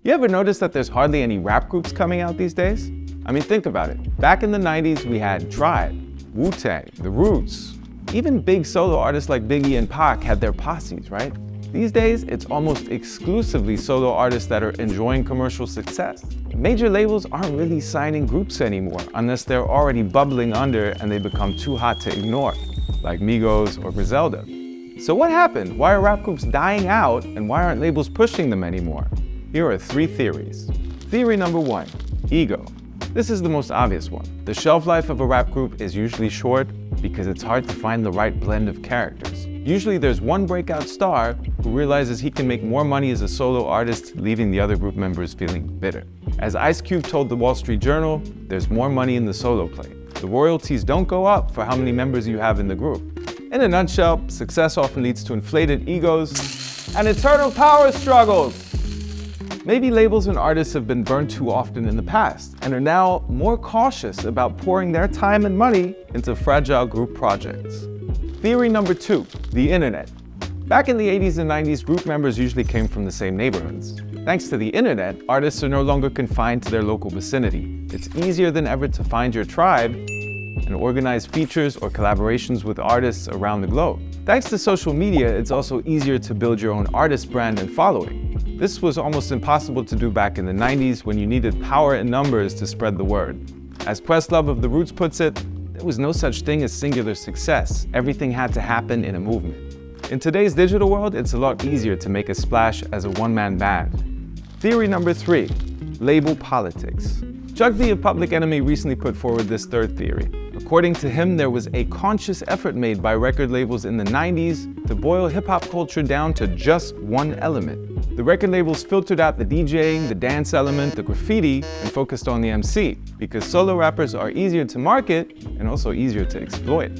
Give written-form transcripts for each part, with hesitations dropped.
You ever notice that there's hardly any rap groups coming out these days? I mean, think about it. Back in the 90s, we had Tribe, Wu-Tang, The Roots. Even big solo artists like Biggie and Pac had their posses, right? These days, it's almost exclusively solo artists that are enjoying commercial success. Major labels aren't really signing groups anymore unless they're already bubbling under and they become too hot to ignore, like Migos or Griselda. So what happened? Why are rap groups dying out and why aren't labels pushing them anymore? Here are 3 theories. Theory number 1, ego. This is the most obvious one. The shelf life of a rap group is usually short because it's hard to find the right blend of characters. Usually there's one breakout star who realizes he can make more money as a solo artist, leaving the other group members feeling bitter. As Ice Cube told the Wall Street Journal, there's more money in the solo play. The royalties don't go up for how many members you have in the group. In a nutshell, success often leads to inflated egos and eternal power struggles. Maybe labels and artists have been burned too often in the past and are now more cautious about pouring their time and money into fragile group projects. Theory number 2, the internet. Back in the 80s and 90s, group members usually came from the same neighborhoods. Thanks to the internet, artists are no longer confined to their local vicinity. It's easier than ever to find your tribe and organize features or collaborations with artists around the globe. Thanks to social media, it's also easier to build your own artist brand and following. This was almost impossible to do back in the 90s when you needed power in numbers to spread the word. As Questlove of The Roots puts it, there was no such thing as singular success. Everything had to happen in a movement. In today's digital world, it's a lot easier to make a splash as a one-man band. Theory number 3, label politics. Chuck D of Public Enemy recently put forward this 3rd theory. According to him, there was a conscious effort made by record labels in the 90s to boil hip-hop culture down to just one element. The record labels filtered out the DJing, the dance element, the graffiti, and focused on the MC, because solo rappers are easier to market and also easier to exploit.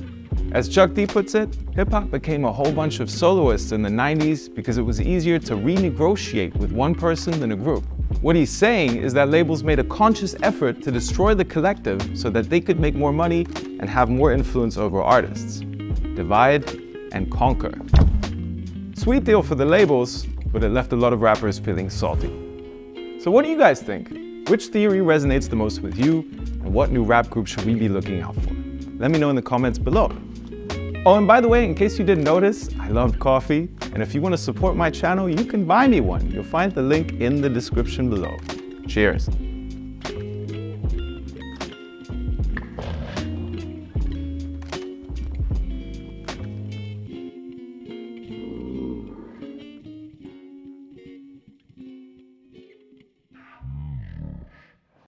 As Chuck D puts it, hip-hop became a whole bunch of soloists in the 90s because it was easier to renegotiate with one person than a group. What he's saying is that labels made a conscious effort to destroy the collective so that they could make more money and have more influence over artists. Divide and conquer. Sweet deal for the labels, but it left a lot of rappers feeling salty. So what do you guys think? Which theory resonates the most with you, and what new rap group should we be looking out for? Let me know in the comments below. Oh, and by the way, in case you didn't notice, I love coffee, and if you want to support my channel, you can buy me one. You'll find the link in the description below. Cheers.